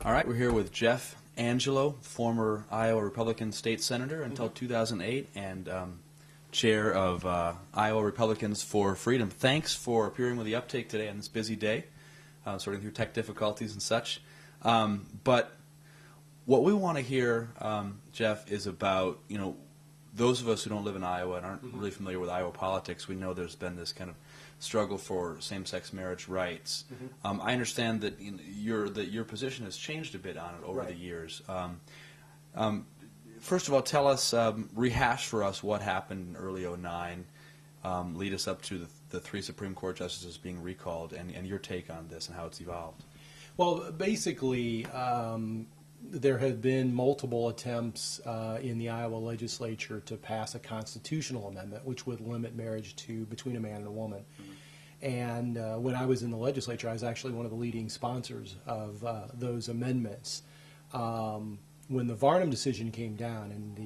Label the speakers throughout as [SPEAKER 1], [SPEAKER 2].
[SPEAKER 1] All right, we're here with Jeff Angelo, former Iowa Republican state senator until 2008 and chair of Iowa Republicans for Freedom. Thanks for appearing with the Uptake today on this busy day, sorting through tech difficulties and such. But what we want to hear, Jeff, is about, those of us who don't live in Iowa and aren't really familiar with Iowa politics. We know there's been this kind of struggle for same-sex marriage rights. I understand that your position has changed a bit on it over the years. First of all, tell us, rehash for us what happened in early '09, lead us up to the 3 Supreme Court justices being recalled, and your take on this and how it's evolved.
[SPEAKER 2] Well, basically, there have been multiple attempts in the Iowa legislature to pass a constitutional amendment which would limit marriage to between a man and a woman. And when I was in the legislature, I was actually one of the leading sponsors of those amendments. When the Varnum decision came down and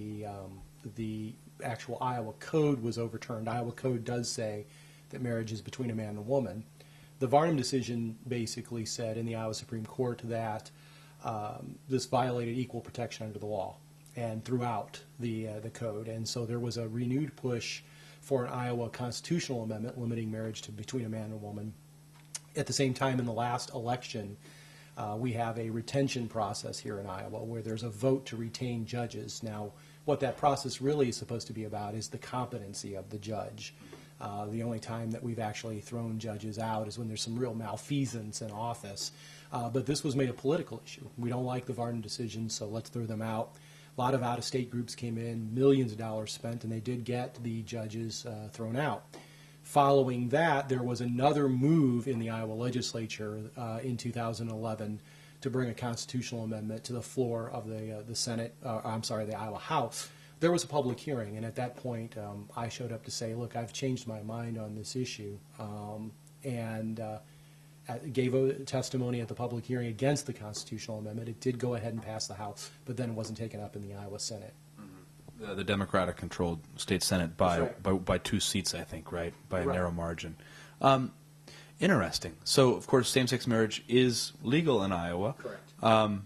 [SPEAKER 2] the actual Iowa Code was overturned, Iowa Code does say that marriage is between a man and a woman. The Varnum decision basically said in the Iowa Supreme Court that this violated equal protection under the law and throughout the code, and so there was a renewed push for an Iowa constitutional amendment limiting marriage to between a man and a woman. At the same time, in the last election, we have a retention process here in Iowa where there's a vote to retain judges. Now, what that process really is supposed to be about is the competency of the judge. The only time that we've actually thrown judges out is when there's some real malfeasance in office. But this was made a political issue. We don't like the Varnum decision, so let's throw them out. A lot of out-of-state groups came in, millions of dollars spent, and they did get the judges thrown out. Following that, there was another move in the Iowa legislature in 2011 to bring a constitutional amendment to the floor of the Senate, the Iowa House. There was a public hearing, and at that point, I showed up to say, look, I've changed my mind on this issue, and gave a testimony at the public hearing against the constitutional amendment. It did go ahead and pass the House, but then it wasn't taken up in the Iowa Senate.
[SPEAKER 1] The Democratic-controlled state Senate by 2 seats, I think, right? By a narrow margin. Interesting. So, of course, same-sex marriage is legal in Iowa.
[SPEAKER 2] Correct.
[SPEAKER 1] Well,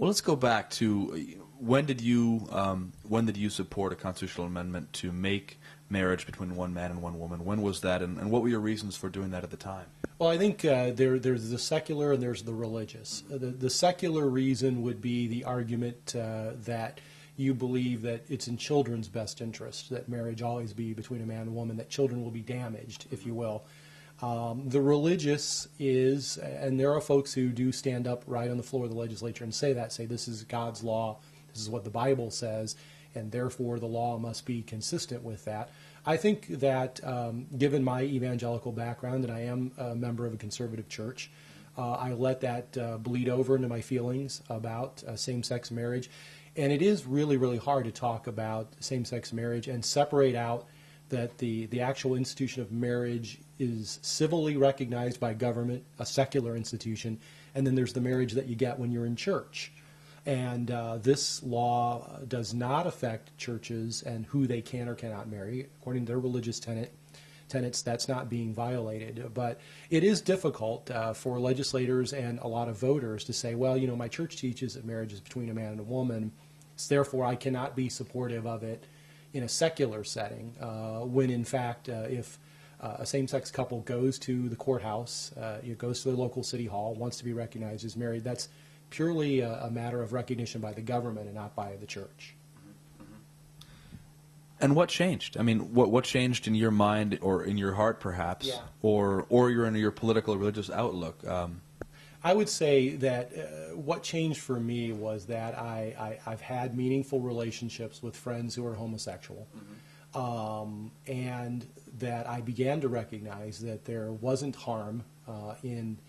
[SPEAKER 1] let's go back to when did you support a constitutional amendment to make marriage between one man and one woman? When was that, and what were your reasons for doing that at the time?
[SPEAKER 2] Well, I think there's the secular and there's the religious. The secular reason would be the argument that you believe that it's in children's best interest, that marriage always be between a man and a woman, that children will be damaged, if you will. The religious is, and there are folks who do stand up right on the floor of the legislature and say this is God's law, this is what the Bible says, and therefore the law must be consistent with that. I think that given my evangelical background, and I am a member of a conservative church, I let that bleed over into my feelings about same-sex marriage. And it is really, really hard to talk about same-sex marriage and separate out that the actual institution of marriage is civilly recognized by government, a secular institution, and then there's the marriage that you get when you're in church. And this law does not affect churches and who they can or cannot marry. According to their religious tenets, that's not being violated. But it is difficult for legislators and a lot of voters to say, well, my church teaches that marriage is between a man and a woman, so therefore I cannot be supportive of it in a secular setting, when in fact if a same-sex couple goes to the courthouse, it goes to the local city hall, wants to be recognized as married, that's purely a matter of recognition by the government and not by the church.
[SPEAKER 1] And what changed? I mean, what changed in your mind or in your heart, perhaps, or in your political or religious outlook?
[SPEAKER 2] I would say that what changed for me was that I've had meaningful relationships with friends who are homosexual, and that I began to recognize that there wasn't harm in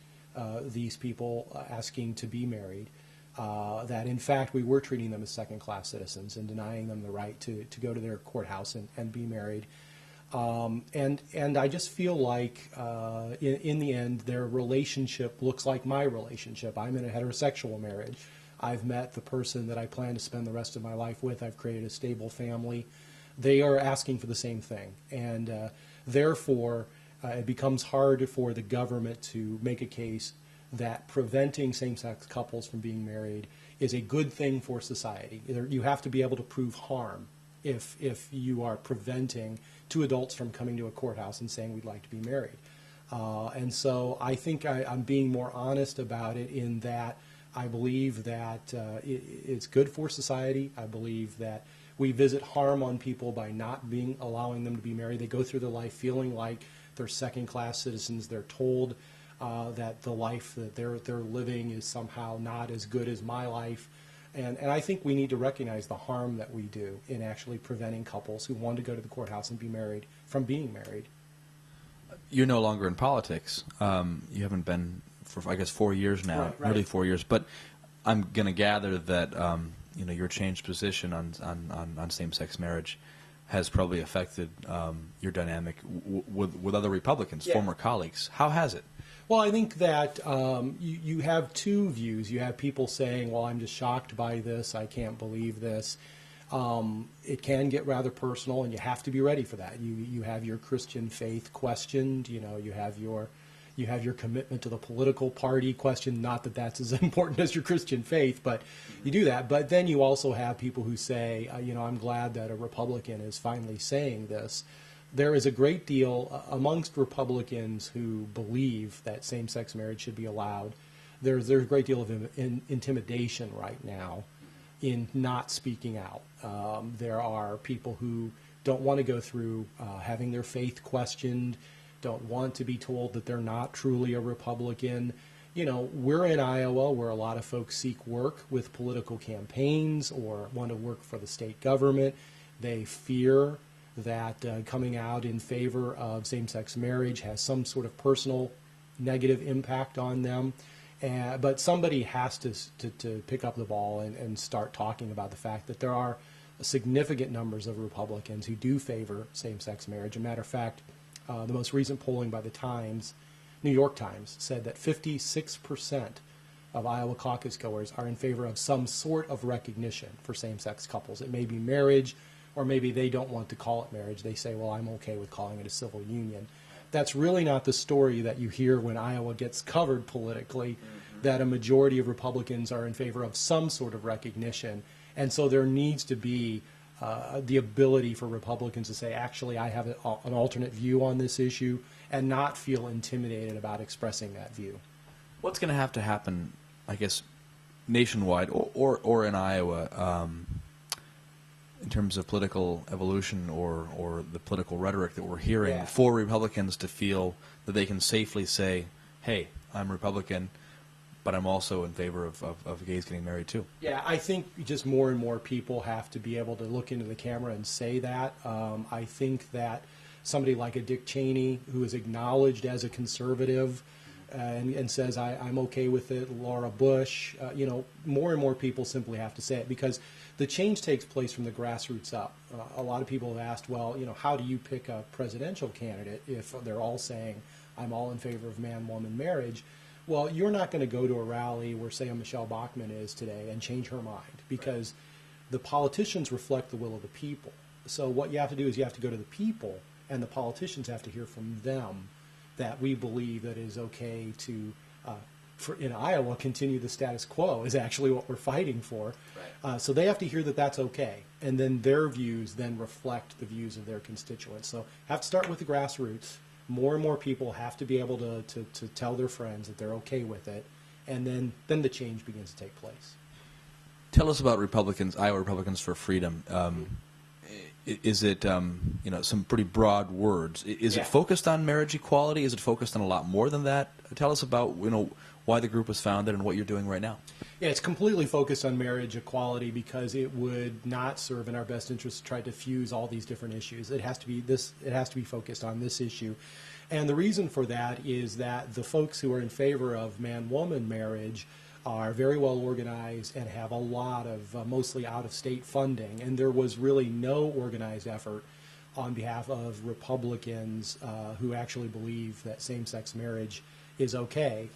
[SPEAKER 2] these people asking to be married, that in fact we were treating them as second-class citizens and denying them the right to go to their courthouse and be married. And I just feel like in the end their relationship looks like my relationship. I'm in a heterosexual marriage. I've met the person that I plan to spend the rest of my life with. I've created a stable family. They are asking for the same thing, and therefore it becomes hard for the government to make a case that preventing same-sex couples from being married is a good thing for society. You have to be able to prove harm if you are preventing two adults from coming to a courthouse and saying we'd like to be married. And so I think I'm being more honest about it in that I believe that it's good for society. I believe that we visit harm on people by not allowing them to be married. They go through their life feeling like they're second-class citizens. They're told that the life that they're living is somehow not as good as my life. And I think we need to recognize the harm that we do in actually preventing couples who want to go to the courthouse and be married from being married.
[SPEAKER 1] You're no longer in politics. You haven't been for, I guess, 4 years now,
[SPEAKER 2] Right.
[SPEAKER 1] nearly 4 years. But I'm going to gather that your changed position on same-sex marriage has probably affected your dynamic with other Republicans,
[SPEAKER 2] Yeah.
[SPEAKER 1] former colleagues. How has it?
[SPEAKER 2] Well, I think that you have two views. You have people saying, well, I'm just shocked by this. I can't believe this. It can get rather personal, and you have to be ready for that. You have your Christian faith questioned. You have your commitment to the political party questioned. Not that that's as important as your Christian faith, but you do that. But then you also have people who say, I'm glad that a Republican is finally saying this. There is a great deal amongst Republicans who believe that same-sex marriage should be allowed. There's a great deal of intimidation right now in not speaking out. There are people who don't want to go through having their faith questioned, don't want to be told that they're not truly a Republican. We're in Iowa where a lot of folks seek work with political campaigns or want to work for the state government. They fear that coming out in favor of same-sex marriage has some sort of personal negative impact on them. But somebody has to pick up the ball and start talking about the fact that there are significant numbers of Republicans who do favor same-sex marriage. As a matter of fact, the most recent polling by the Times, New York Times, said that 56% of Iowa caucus goers are in favor of some sort of recognition for same-sex couples. It may be marriage, or maybe they don't want to call it marriage. They say, well, I'm okay with calling it a civil union. That's really not the story that you hear when Iowa gets covered politically, that a majority of Republicans are in favor of some sort of recognition. And so there needs to be the ability for Republicans to say, actually, I have an alternate view on this issue, and not feel intimidated about expressing that view.
[SPEAKER 1] What's going to happen, I guess, nationwide or in Iowa, in terms of political evolution or the political rhetoric that we're hearing, for Republicans to feel that they can safely say, hey, I'm Republican, but I'm also in favor of gays getting married too?
[SPEAKER 2] Yeah, I think just more and more people have to be able to look into the camera and say that. I think that somebody like a Dick Cheney, who is acknowledged as a conservative, and says, I'm okay with it, Laura Bush, more and more people simply have to say it, because the change takes place from the grassroots up. A lot of people have asked, well, how do you pick a presidential candidate if they're all saying, I'm all in favor of man-woman marriage? Well, you're not going to go to a rally where, say, a Michelle Bachmann is today and change her mind, because the politicians reflect the will of the people. So what you have to do is you have to go to the people, and the politicians have to hear from them that we believe that it is okay to, in Iowa, continue the status quo is actually what we're fighting for. Right. So they have to hear that that's okay, and then their views then reflect the views of their constituents. So have to start with the grassroots. More and more people have to be able to tell their friends that they're okay with it, and then the change begins to take place.
[SPEAKER 1] Tell us about Republicans, Iowa Republicans for Freedom. Is it, some pretty broad words? Is it focused on marriage equality? Is it focused on a lot more than that? Tell us about, why the group was founded and what you're doing right now.
[SPEAKER 2] Yeah, it's completely focused on marriage equality because it would not serve in our best interest to try to fuse all these different issues. It has to be focused on this issue. And the reason for that is that the folks who are in favor of man-woman marriage are very well organized and have a lot of mostly out-of-state funding. And there was really no organized effort on behalf of Republicans who actually believe that same-sex marriage is okay,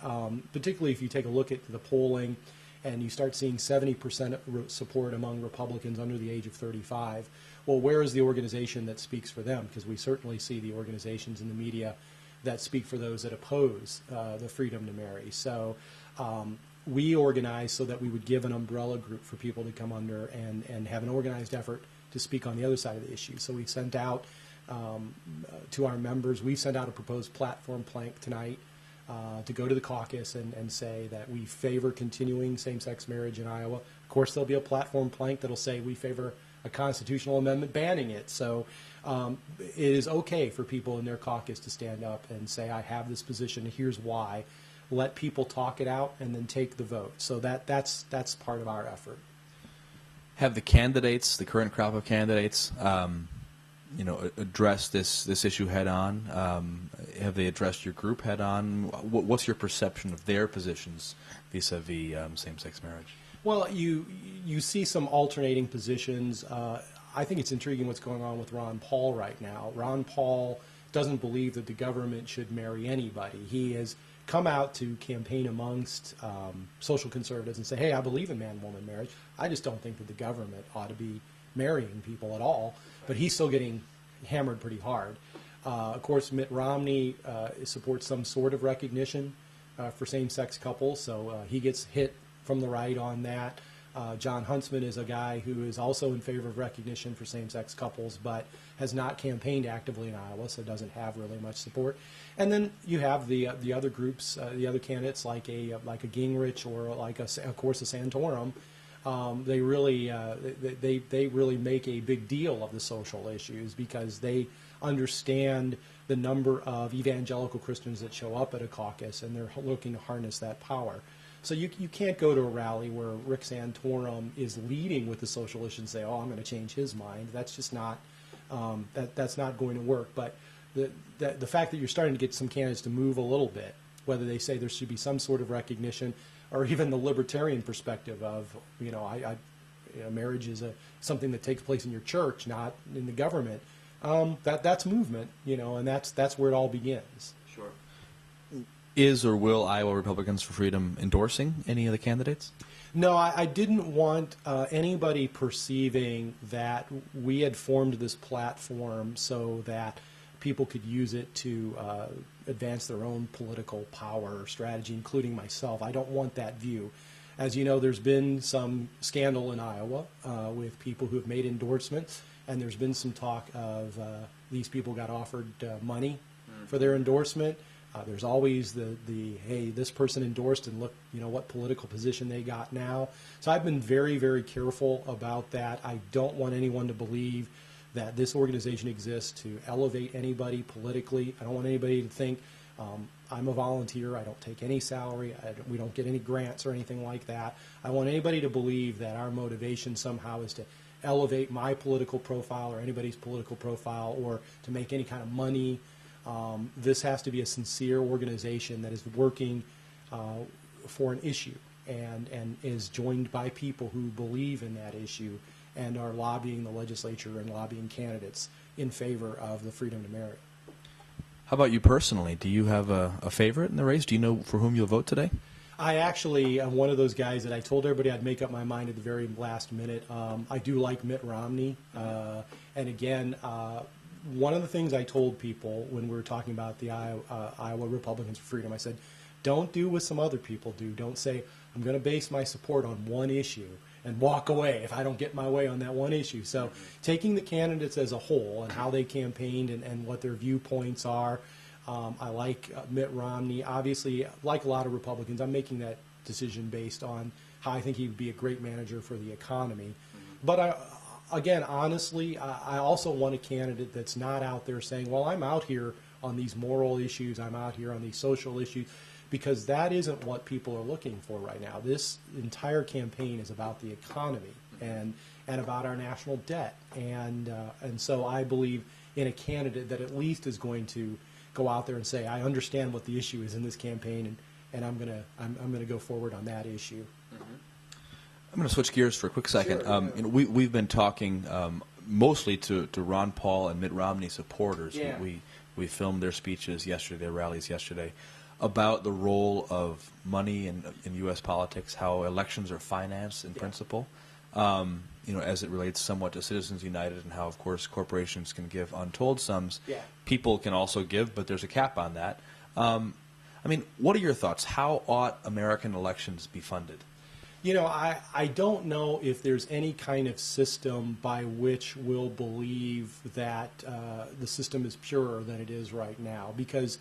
[SPEAKER 2] particularly if you take a look at the polling and you start seeing 70% support among Republicans under the age of 35. Well, where is the organization that speaks for them? Because we certainly see the organizations in the media that speak for those that oppose the freedom to marry. So we organized so that we would give an umbrella group for people to come under and have an organized effort to speak on the other side of the issue. So we sent out to our members, we sent out a proposed platform plank tonight to go to the caucus and say that we favor continuing same-sex marriage in Iowa. Of course, there'll be a platform plank that'll say we favor a constitutional amendment banning it. So it is okay for people in their caucus to stand up and say, I have this position, here's why. Let people talk it out and then take the vote. So that's part of our effort.
[SPEAKER 1] Have the candidates, the current crop of candidates, addressed this issue head on? Have they addressed your group head on? What's your perception of their positions vis-a-vis same-sex marriage?
[SPEAKER 2] Well, you see some alternating positions. I think it's intriguing what's going on with Ron Paul right now. Ron Paul doesn't believe that the government should marry anybody. He has come out to campaign amongst social conservatives and say, hey, I believe in man-woman marriage. I just don't think that the government ought to be marrying people at all. But he's still getting hammered pretty hard. Of course, Mitt Romney supports some sort of recognition for same-sex couples, so he gets hit from the right on that. John Huntsman is a guy who is also in favor of recognition for same-sex couples, but has not campaigned actively in Iowa, so doesn't have really much support. And then you have the other groups, the other candidates like a Gingrich or like of course a Santorum. They really make a big deal of the social issues because they understand the number of evangelical Christians that show up at a caucus, and they're looking to harness that power. So you can't go to a rally where Rick Santorum is leading with the social issue and say, oh, I'm going to change his mind. That's just not that's not going to work. But the fact that you're starting to get some candidates to move a little bit, whether they say there should be some sort of recognition, or even the libertarian perspective of, marriage is something that takes place in your church, not in the government. That's movement, and that's where it all begins.
[SPEAKER 1] Sure. Is or will Iowa Republicans for Freedom endorsing any of the candidates?
[SPEAKER 2] No, I didn't want anybody perceiving that we had formed this platform so that people could use it to advance their own political power or strategy, including myself. I don't want that view. As you know, there's been some scandal in Iowa with people who have made endorsements, and there's been some talk of these people got offered money for their endorsement. There's always the hey, this person endorsed and look, what political position they got now. So I've been very, very careful about that. I don't want anyone to believe that this organization exists to elevate anybody politically. I don't want anybody to think I'm a volunteer. I don't take any salary. We don't get any grants or anything like that. I want anybody to believe that our motivation somehow is to elevate my political profile or anybody's political profile or to make any kind of money. This has to be a sincere organization that is working for an issue and is joined by people who believe in that issue and are lobbying the legislature and lobbying candidates in favor of the freedom to marry.
[SPEAKER 1] How about you personally? Do you have a favorite in the race? Do you know for whom you'll vote today?
[SPEAKER 2] I actually am one of those guys that I told everybody I'd make up my mind at the very last minute. I do like Mitt Romney. And again, one of the things I told people when we were talking about the Iowa Republicans for Freedom, I said, don't do what some other people do. Don't say, I'm going to base my support on one issue and walk away if I don't get my way on that one issue. So taking the candidates as a whole and how they campaigned and what their viewpoints are, I like Mitt Romney. Obviously, like a lot of Republicans, I'm making that decision based on how I think he would be a great manager for the economy. But again, honestly, I also want a candidate that's not out there saying, well, I'm out here on these moral issues, I'm out here on these social issues, because that isn't what people are looking for right now. This entire campaign is about the economy and about our national debt. And so I believe in a candidate that at least is going to go out there and say, I understand what the issue is in this campaign, and I'm gonna go forward on that issue.
[SPEAKER 1] I'm going to switch gears for a quick second.
[SPEAKER 2] Sure, yeah.
[SPEAKER 1] We've been talking mostly to Ron Paul and Mitt Romney supporters.
[SPEAKER 2] Yeah.
[SPEAKER 1] We filmed their speeches yesterday, their rallies yesterday, about the role of money in U.S. politics, how elections are financed in principle. as it relates somewhat to Citizens United and how, of course, corporations can give untold sums.
[SPEAKER 2] Yeah.
[SPEAKER 1] People can also give, but there's a cap on that. What are your thoughts? How ought American elections be funded?
[SPEAKER 2] I don't know if there's any kind of system by which we'll believe that the system is purer than it is right now, because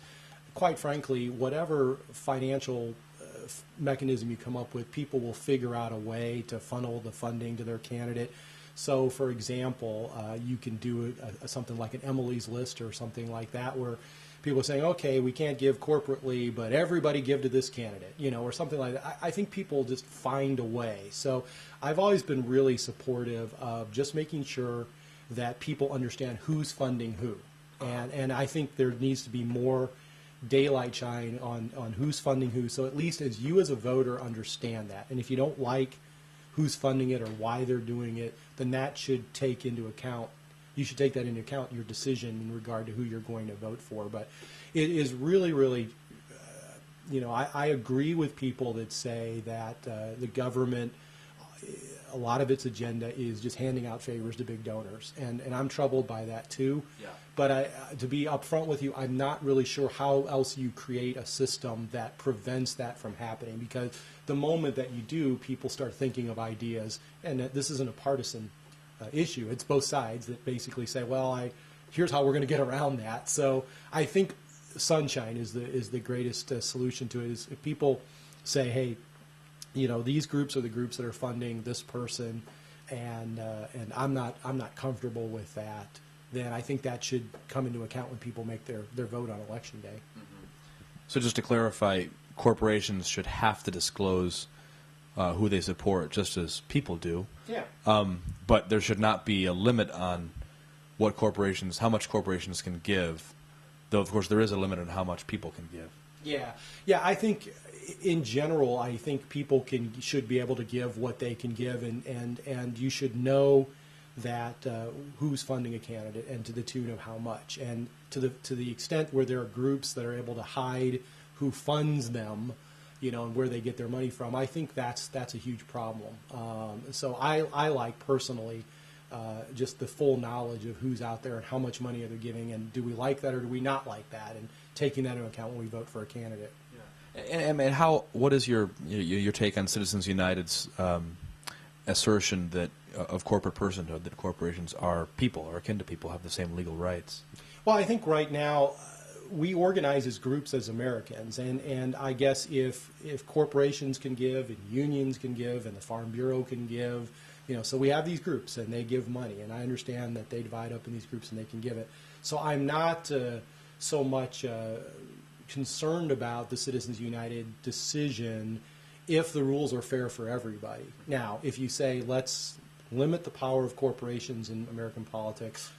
[SPEAKER 2] quite frankly, whatever financial mechanism you come up with, people will figure out a way to funnel the funding to their candidate. So, for example, you can do something like an Emily's List or something like that, where people are saying, okay, we can't give corporately, but everybody give to this candidate, or something like that. I think people just find a way. So I've always been really supportive of just making sure that people understand who's funding who. And I think there needs to be more daylight shine on who's funding who, so at least as you as a voter understand that. And if you don't like who's funding it or why they're doing it, then that should take into account, you should take that into account in your decision in regard to who you're going to vote for. But it is really, really, I agree with people that say that the government, a lot of its agenda is just handing out favors to big donors, and I'm troubled by that too. Yeah. But to be upfront with you, I'm not really sure how else you create a system that prevents that from happening, because the moment that you do, people start thinking of ideas, and this isn't a partisan issue. It's both sides that basically say, well, here's how we're going to get around that. So I think sunshine is the greatest solution to it. Is if people say, hey, these groups are the groups that are funding this person, and I'm not comfortable with that, then I think that should come into account when people make their vote on Election Day.
[SPEAKER 1] Mm-hmm. So just to clarify, corporations should have to disclose who they support, just as people do.
[SPEAKER 2] Yeah.
[SPEAKER 1] But there should not be a limit on how much corporations can give, though of course there is a limit on how much people can give.
[SPEAKER 2] Yeah. I think in general, I think people should be able to give what they can give, and you should know that who's funding a candidate and to the tune of how much, and to the extent where there are groups that are able to hide who funds them, and where they get their money from. I think that's a huge problem. So I like personally just the full knowledge of who's out there and how much money are they giving, and do we like that or do we not like that, and taking that into account when we vote for a candidate.
[SPEAKER 1] Yeah. And what is your take on Citizens United's assertion that of corporate personhood, that corporations are people, or akin to people, have the same legal rights?
[SPEAKER 2] Well, I think right now we organize as groups as Americans, and I guess if corporations can give, and unions can give, and the Farm Bureau can give, so we have these groups and they give money, and I understand that they divide up in these groups and they can give it. So I'm not so much concerned about the Citizens United decision if the rules are fair for everybody. Now, if you say let's limit the power of corporations in American politics,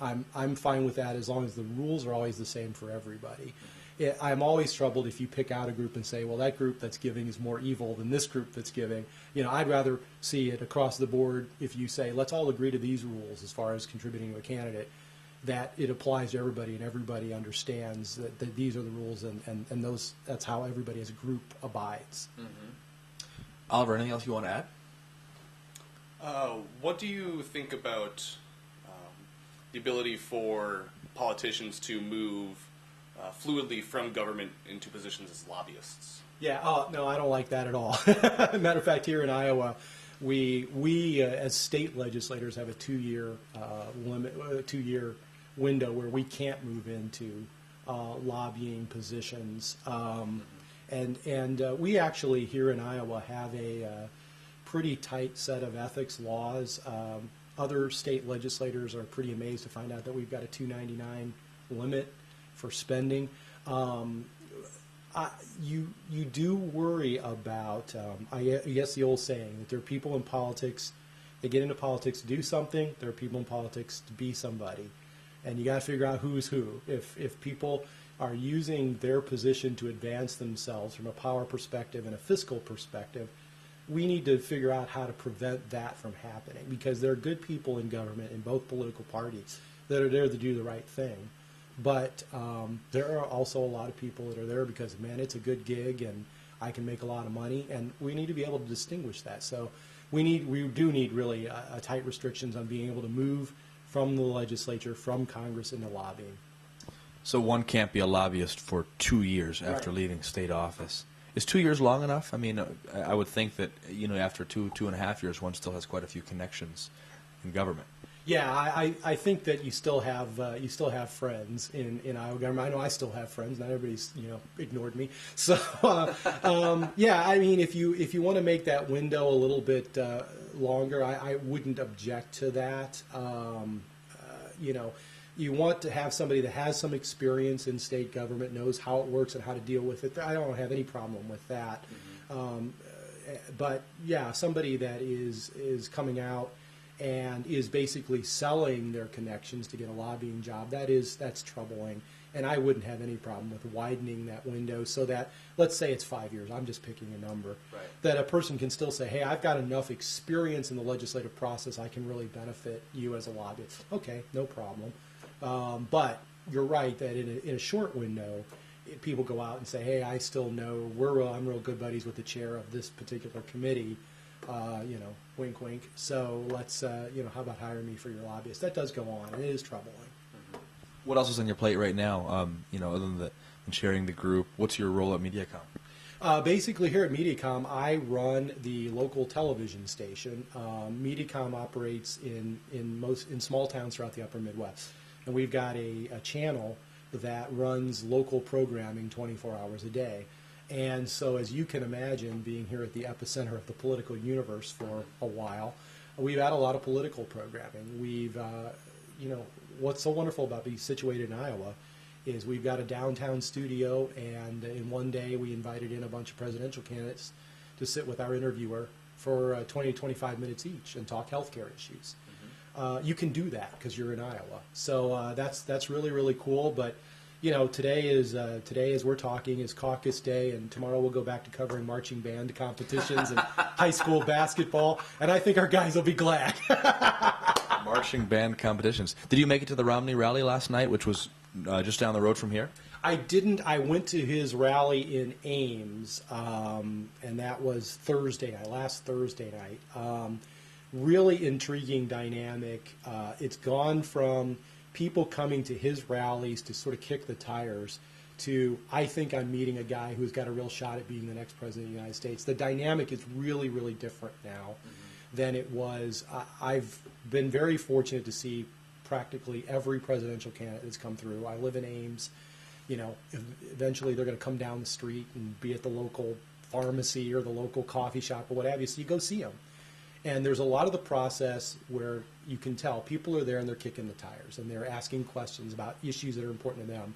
[SPEAKER 2] I'm fine with that as long as the rules are always the same for everybody. I'm always troubled if you pick out a group and say, well, that group that's giving is more evil than this group that's giving. I'd rather see it across the board if you say, let's all agree to these rules as far as contributing to a candidate, that it applies to everybody and everybody understands that these are the rules, and that's how everybody as a group abides.
[SPEAKER 1] Mm-hmm. Oliver, anything else you want to add?
[SPEAKER 3] What do you think about the ability for politicians to move fluidly from government into positions as lobbyists? Yeah,
[SPEAKER 2] no, I don't like that at all. Matter of fact, here in Iowa, we as state legislators have a 2-year limit, a 2-year window where we can't move into lobbying positions. And we actually here in Iowa have a pretty tight set of ethics laws. Other state legislators are pretty amazed to find out that we've got a $2.99 limit for spending. You do worry about, I guess the old saying, that there are people in politics, they get into politics to do something, there are people in politics to be somebody. And you got to figure out who's who. If people are using their position to advance themselves from a power perspective and a fiscal perspective, we need to figure out how to prevent that from happening, because there are good people in government in both political parties that are there to do the right thing. But there are also a lot of people that are there because, man, it's a good gig, and I can make a lot of money, and we need to be able to distinguish that. So we do need really tight restrictions on being able to move from the legislature, from Congress into lobbying.
[SPEAKER 1] So one can't be a lobbyist for 2 years after
[SPEAKER 2] Right.
[SPEAKER 1] leaving state office. Is 2 years long enough? I mean, I would think that, after 2.5 years, one still has quite a few connections in government.
[SPEAKER 2] Yeah, I think that you still have friends in Iowa government. I know I still have friends. Not everybody's ignored me. So yeah, I mean, if you want to make that window a little bit longer, I wouldn't object to that. You want to have somebody that has some experience in state government, knows how it works and how to deal with it. I don't have any problem with that. But yeah, somebody that is coming out and is basically selling their connections to get a lobbying job, that's troubling. And I wouldn't have any problem with widening that window so that, let's say it's 5 years, I'm just picking a number,
[SPEAKER 3] Right.
[SPEAKER 2] that a person can still say, hey, I've got enough experience in the legislative process, I can really benefit you as a lobbyist. Okay, no problem. But you're right that in a short window, people go out and say, hey, I still know, I'm real good buddies with the chair of this particular committee, wink, wink. So let's, how about hiring me for your lobbyist? That does go on, and it is troubling.
[SPEAKER 1] What else is on your plate right now, other than chairing the group? What's your role at MediaCom?
[SPEAKER 2] Basically, here at MediaCom, I run the local television station. MediaCom operates in small towns throughout the upper Midwest. And we've got a channel that runs local programming 24 hours a day. And so, as you can imagine, being here at the epicenter of the political universe for a while, we've had a lot of political programming. We've, what's so wonderful about being situated in Iowa is we've got a downtown studio, and in one day we invited in a bunch of presidential candidates to sit with our interviewer for 20 to 25 minutes each and talk healthcare issues. You can do that because you're in Iowa. So that's really, really cool. But today as we're talking is caucus day, and tomorrow we'll go back to covering marching band competitions and high school basketball, and I think our guys will be glad.
[SPEAKER 1] Marching band competitions. Did you make it to the Romney rally last night, which was just down the road from here?
[SPEAKER 2] I didn't. I went to his rally in Ames, and that was last Thursday night. Really intriguing dynamic. It's gone from people coming to his rallies to sort of kick the tires to, I think I'm meeting a guy who's got a real shot at being the next president of the United States. The dynamic is really, really different now than it was. I've been very fortunate to see practically every presidential candidate that's come through. I live in Ames. Eventually they're going to come down the street and be at the local pharmacy or the local coffee shop or what have you, so you go see them. And there's a lot of the process where you can tell people are there and they're kicking the tires and they're asking questions about issues that are important to them.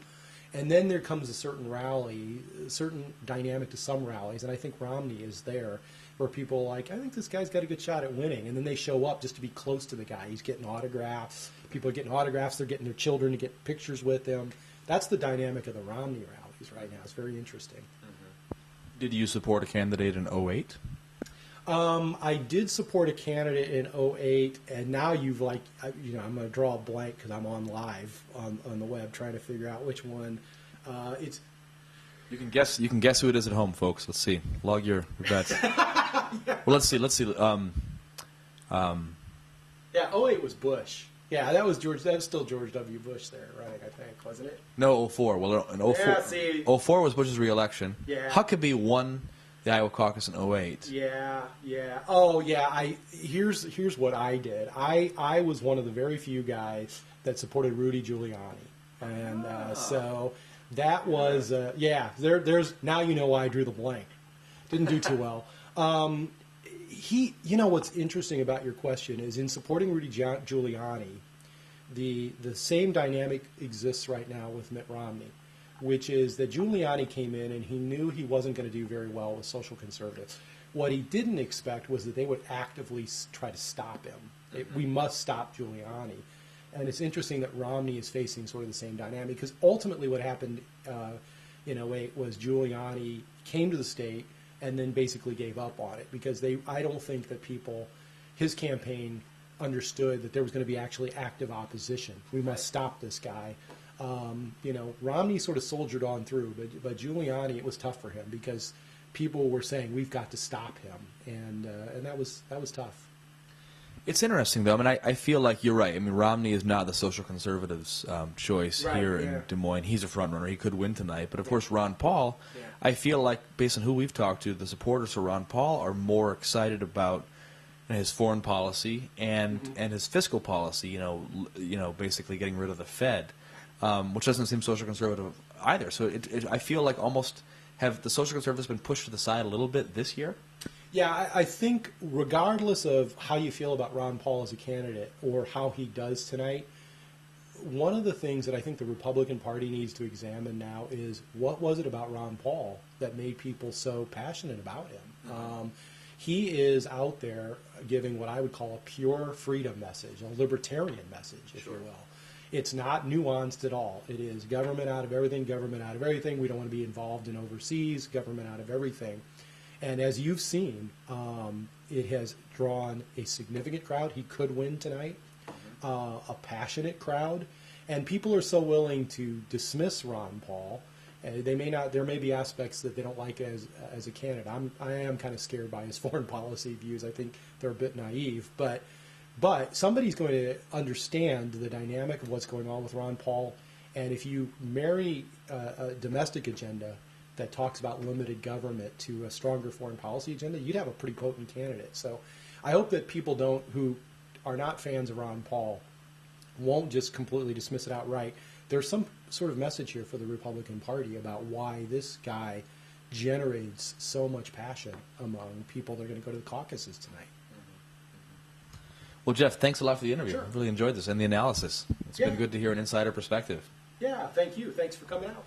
[SPEAKER 2] And then there comes a certain rally, a certain dynamic to some rallies, and I think Romney is there, where people are like, I think this guy's got a good shot at winning. And then they show up just to be close to the guy. He's getting autographs. People are getting autographs. They're getting their children to get pictures with him. That's the dynamic of the Romney rallies right now. It's very interesting.
[SPEAKER 1] Did you support a candidate in 08?
[SPEAKER 2] I did support a candidate in 08, and now I'm going to draw a blank because I'm on live on the web trying to figure out which one. It's
[SPEAKER 1] You can guess who it is at home, folks. Let's see. Log your bets.
[SPEAKER 2] yeah.
[SPEAKER 1] Well, let's see.
[SPEAKER 2] Yeah, 08 was Bush. Yeah, that was still George W. Bush there, right? I think, wasn't it?
[SPEAKER 1] No, 04. Well, in 04,
[SPEAKER 2] Yeah, see.
[SPEAKER 1] 04 was Bush's re-election.
[SPEAKER 2] Yeah.
[SPEAKER 1] Huckabee won the Iowa caucus in 08.
[SPEAKER 2] Yeah. Oh, yeah. Here's what I did. I was one of the very few guys that supported Rudy Giuliani, and so that was There's now you know why I drew the blank. Didn't do too well. What's interesting about your question is in supporting Rudy Giuliani, the same dynamic exists right now with Mitt Romney, which is that Giuliani came in and he knew he wasn't going to do very well with social conservatives. What he didn't expect was that they would actively try to stop him. We must stop Giuliani. And it's interesting that Romney is facing sort of the same dynamic, because ultimately what happened in 08 was Giuliani came to the state and then basically gave up on it, because I don't think that his campaign understood that there was going to be actually active opposition. We must stop this guy. Romney sort of soldiered on through, but Giuliani, it was tough for him because people were saying we've got to stop him, and that was tough.
[SPEAKER 1] It's interesting, though. I mean, I feel like you're right. I mean, Romney is not the social conservatives' choice
[SPEAKER 2] Right,
[SPEAKER 1] here
[SPEAKER 2] yeah.
[SPEAKER 1] in Des Moines. He's a front runner. He could win tonight. But, of course, Ron Paul,
[SPEAKER 2] Yeah.
[SPEAKER 1] I feel like, based on who we've talked to, the supporters for Ron Paul are more excited about his foreign policy and his fiscal policy, you know, basically getting rid of the Fed, which doesn't seem social conservative either. So I feel like almost have the social conservatives been pushed to the side a little bit this year?
[SPEAKER 2] Yeah, I think regardless of how you feel about Ron Paul as a candidate or how he does tonight, one of the things that I think the Republican Party needs to examine now is what was it about Ron Paul that made people so passionate about him? He is out there giving what I would call a pure freedom message, a libertarian message, if you will. It's not nuanced at all. It is government out of everything, government out of everything. We don't want to be involved in overseas, government out of everything. And as you've seen, it has drawn a significant crowd. He could win tonight, a passionate crowd. And people are so willing to dismiss Ron Paul. They may not. There may be aspects that they don't like as a candidate. I am kind of scared by his foreign policy views. I think they're a bit naive. But somebody's going to understand the dynamic of what's going on with Ron Paul. And if you marry a domestic agenda that talks about limited government to a stronger foreign policy agenda, you'd have a pretty potent candidate. So I hope that people who are not fans of Ron Paul won't just completely dismiss it outright. There's some sort of message here for the Republican Party about why this guy generates so much passion among people that are going to go to the caucuses tonight.
[SPEAKER 1] Well, Jeff, thanks a lot for the interview.
[SPEAKER 2] Sure.
[SPEAKER 1] I really enjoyed this and the analysis. It's been good to hear an insider perspective.
[SPEAKER 2] Yeah, thank you. Thanks for coming out.